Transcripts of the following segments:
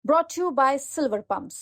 brought to you by Silver Pumps.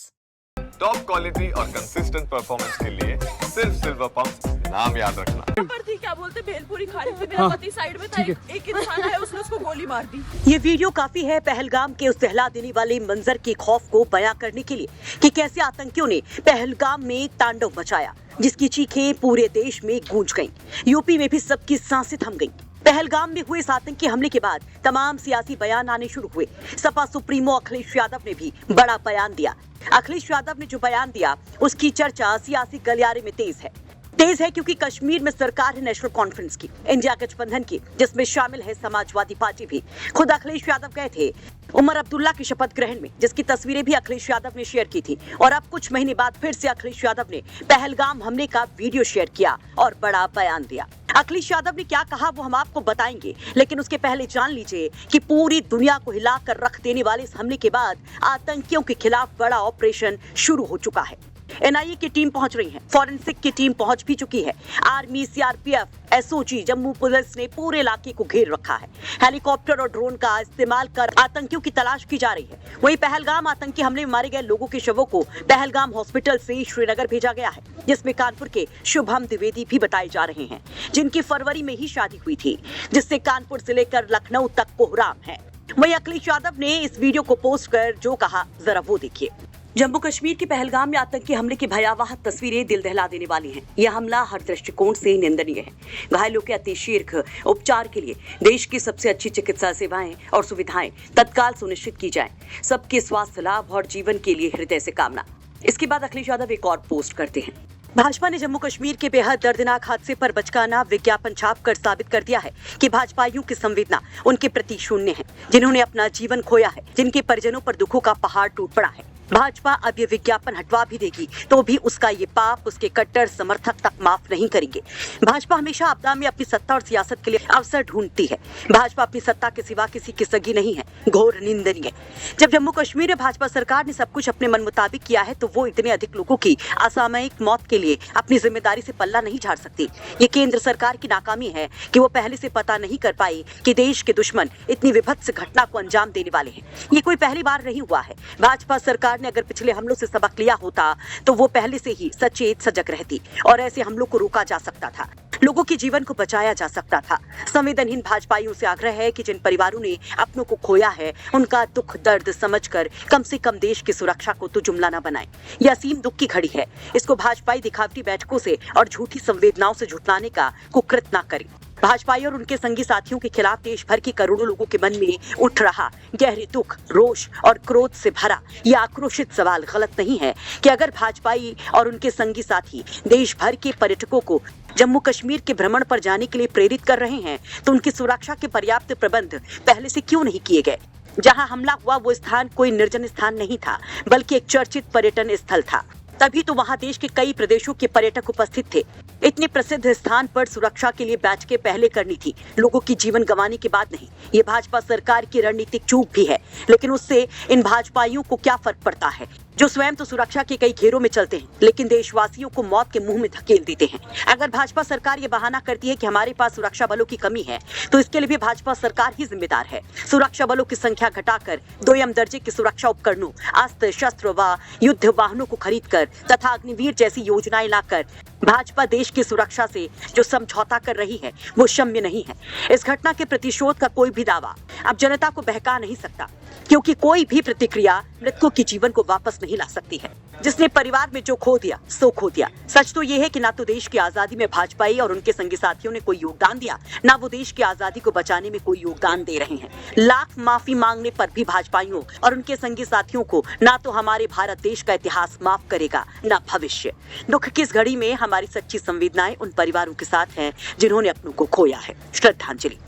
Top quality और consistent performance के लिए सिर्फ सिल्वर पंप, नाम याद रखना। पर थी क्या बोलते भेलपुरी खा रही थी, मेरा पति साइड में था, एक इंसान आया उसने उसको गोली मार दी। ये वीडियो काफी है पहलगाम के उस दहला देने वाले मंजर के खौफ को बयां करने के लिए कि कैसे आतंकियों ने पहलगाम में तांडव मचाया, जिसकी चीखें पूरे देश में गूंज गईं। यूपी में भी सबकी सांसें थम गईं। पहलगाम में हुए इस आतंकी हमले के बाद तमाम सियासी बयान आने शुरू हुए। सपा सुप्रीमो अखिलेश यादव ने भी बड़ा बयान दिया। अखिलेश यादव ने जो बयान दिया उसकी चर्चा सियासी गलियारे में तेज है क्योंकि कश्मीर में सरकार है नेशनल कॉन्फ्रेंस की, इंडिया गठबंधन की, जिसमें शामिल है समाजवादी पार्टी भी। खुद अखिलेश यादव गए थे उमर अब्दुल्ला के शपथ ग्रहण में, जिसकी तस्वीरें भी अखिलेश यादव ने शेयर की थी। और अब कुछ महीने बाद फिर से अखिलेश यादव ने पहलगाम हमले का वीडियो शेयर किया और बड़ा बयान दिया। अखिलेश यादव ने क्या कहा वो हम आपको बताएंगे, लेकिन उसके पहले जान लीजिए कि पूरी दुनिया को हिला कर रख देने वाले इस हमले के बाद आतंकियों के खिलाफ बड़ा ऑपरेशन शुरू हो चुका है। एनआईए की टीम पहुंच रही है, फॉरेंसिक की टीम पहुंच भी चुकी है। Army, CRPF, SOG, Jammu police ने पूरे इलाके को घेर रखा है। हेलीकॉप्टर और ड्रोन का इस्तेमाल कर आतंकियों की तलाश की जा रही है। वहीं पहलगाम आतंकी हमले में मारे गए लोगों के शवों को पहलगाम हॉस्पिटल से श्रीनगर भेजा गया है, जिसमें कानपुर के शुभम द्विवेदी भी बताए जा रहे हैं, जिनकी फरवरी में ही शादी हुई थी, जिससे कानपुर से लेकर लखनऊ तक कोहराम है। वहीं अखिलेश यादव ने इस वीडियो को पोस्ट कर जो कहा जरा वो देखिए। जम्मू कश्मीर के पहलगाम में आतंकी हमले की भयावह तस्वीरें दिल दहला देने वाली हैं। यह हमला हर दृष्टिकोण से निंदनीय है। घायलों के अतिशीघ्र उपचार के लिए देश की सबसे अच्छी चिकित्सा सेवाएं और सुविधाएं तत्काल सुनिश्चित की जाएं। सबके स्वास्थ्य लाभ और जीवन के लिए हृदय से कामना। इसके बाद अखिलेश यादव एक और पोस्ट करते हैं। भाजपा ने जम्मू कश्मीर के बेहद दर्दनाक हादसे पर बचकाना विज्ञापन छापकर साबित कर दिया है कि भाजपाइयों की संवेदना उनके प्रति शून्य है, जिन्होंने अपना जीवन खोया है, जिनके परिजनों पर दुखों का पहाड़ टूट पड़ा है। भाजपा अब ये विज्ञापन हटवा भी देगी तो भी उसका ये पाप उसके कट्टर समर्थक तक माफ नहीं करेंगे। भाजपा हमेशा आपदा में अपनी सत्ता और सियासत के लिए अवसर ढूंढती है। भाजपा अपनी सत्ता के सिवा किसी की सगी नहीं है। घोर निंदनीय। जब जम्मू कश्मीर में भाजपा सरकार ने सब कुछ अपने मन मुताबिक किया है तो वो इतने अधिक लोगों की असामयिक मौत के लिए अपनी जिम्मेदारी से पल्ला नहीं झाड़ सकती। ये केंद्र सरकार की नाकामी है कि वो पहले से पता नहीं कर पाई कि देश के दुश्मन इतनी विभत्स घटना को अंजाम देने वाले हैं। ये कोई पहली बार नहीं हुआ है। भाजपा सरकार ने अगर पिछले हमलों से सबक लिया होता तो वो पहले से ही सचेत सजग रहती और ऐसे हमलों को रोका जा सकता था, लोगों के जीवन को बचाया जा सकता था। संवेदनहीन भाजपाइयों से आग्रह है कि जिन परिवारों ने अपनों को खोया है उनका दुख दर्द समझकर कम से कम देश की सुरक्षा को तो जुमला न बनाएं। यह असीम दुख की घड़ी है। इसको भाजपाई दिखावटी बैठकों से और झूठी संवेदनाओं से झुठलाने का कुकृत न करें। भाजपाई और उनके संगी साथियों के खिलाफ देश भर के करोड़ों लोगों के मन में उठ रहा गहरे दुख, रोष और क्रोध से भरा यह आक्रोशित सवाल गलत नहीं है कि अगर भाजपाई और उनके संगी साथी देश भर के पर्यटकों को जम्मू कश्मीर के भ्रमण पर जाने के लिए प्रेरित कर रहे हैं तो उनकी सुरक्षा के पर्याप्त प्रबंध पहले से क्यों नहीं किए गए। जहां हमला हुआ वो स्थान कोई निर्जन स्थान नहीं था, बल्कि एक चर्चित पर्यटन स्थल था। तभी तो वहां देश के कई प्रदेशों के पर्यटक उपस्थित थे। इतने प्रसिद्ध स्थान पर सुरक्षा के लिए बैठकें पहले करनी थी, लोगों की जीवन गंवाने के बाद नहीं। ये भाजपा सरकार की रणनीतिक चूक भी है, लेकिन उससे इन भाजपाइयों को क्या फर्क पड़ता है जो स्वयं तो सुरक्षा के कई घेरों में चलते हैं लेकिन देशवासियों को मौत के मुंह में धकेल देते हैं। अगर भाजपा सरकार ये बहाना करती है कि हमारे पास सुरक्षा बलों की कमी है तो इसके लिए भी भाजपा सरकार ही जिम्मेदार है। सुरक्षा बलों की संख्या घटाकर दोयम दर्जे के सुरक्षा उपकरणों, अस्त्र शस्त्र व युद्ध वाहनों को खरीदकर तथा अग्निवीर जैसी योजनाएं लाकर भाजपा देश की सुरक्षा से जो समझौता कर रही है वो क्षम्य नहीं है। इस घटना के प्रतिशोध का कोई भी दावा अब जनता को बहका नहीं सकता, क्योंकि कोई भी प्रतिक्रिया मृतकों के जीवन को वापस नहीं ला सकती है। जिसने परिवार में जो खो दिया सो खो दिया। सच तो ये है कि ना तो देश की आजादी में भाजपाई और उनके संगी साथियों ने कोई योगदान दिया, ना वो देश की आजादी को बचाने में कोई योगदान दे रहे हैं। लाख माफी मांगने पर भी भाजपाइयों और उनके संगी साथियों को ना तो हमारे भारत देश का इतिहास माफ करेगा ना भविष्य। दुख की इस घड़ी में हमारी सच्ची संवेदनाएं उन परिवारों के साथ हैं जिन्होंने अपनों को खोया है। श्रद्धांजलि।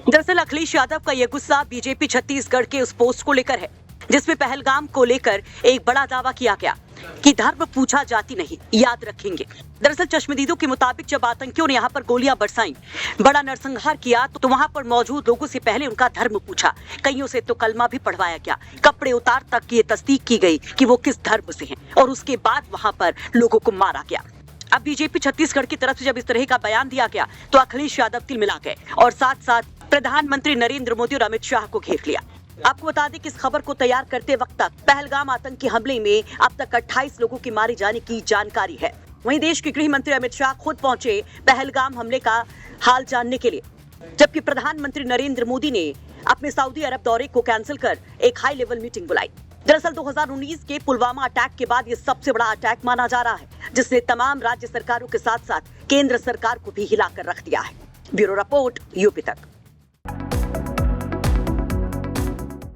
दरअसल अखिलेश यादव का यह गुस्सा बीजेपी छत्तीसगढ़ के उस पोस्ट को लेकर है जिसमें पहलगाम को लेकर एक बड़ा दावा किया गया कि धर्म पूछा जाति नहीं, याद रखेंगे। दरअसल चश्मदीदों के मुताबिक जब आतंकियों ने यहाँ पर गोलियां बरसाई, बड़ा नरसंहार किया तो वहाँ पर मौजूद लोगों से पहले उनका धर्म पूछा। कईयों से तो कलमा भी पढ़वाया गया, कपड़े उतार तक ये तस्दीक की गई कि वो किस धर्म से हैं, और उसके बाद वहाँ पर लोगों को मारा गया। अब बीजेपी छत्तीसगढ़ की तरफ से जब इस तरह का बयान दिया गया तो अखिलेश यादव तिलमिला गए और साथ साथ प्रधानमंत्री नरेंद्र मोदी और अमित शाह को घेर लिया। आपको बता दें कि इस खबर को तैयार करते वक्त तक पहलगाम आतंकी हमले में अब तक 28 लोगों के मारे जाने की जानकारी है। वहीं देश के गृह मंत्री अमित शाह खुद पहुंचे पहलगाम हमले का हाल जानने के लिए, जबकि प्रधानमंत्री नरेंद्र मोदी ने अपने सऊदी अरब दौरे को कैंसिल कर एक हाई लेवल मीटिंग बुलाई। दरअसल 2019 के पुलवामा अटैक के बाद ये सबसे बड़ा अटैक माना जा रहा है, जिसने तमाम राज्य सरकारों के साथ साथ केंद्र सरकार को भी हिलाकर रख दिया है। ब्यूरो रिपोर्ट, यूपी तक।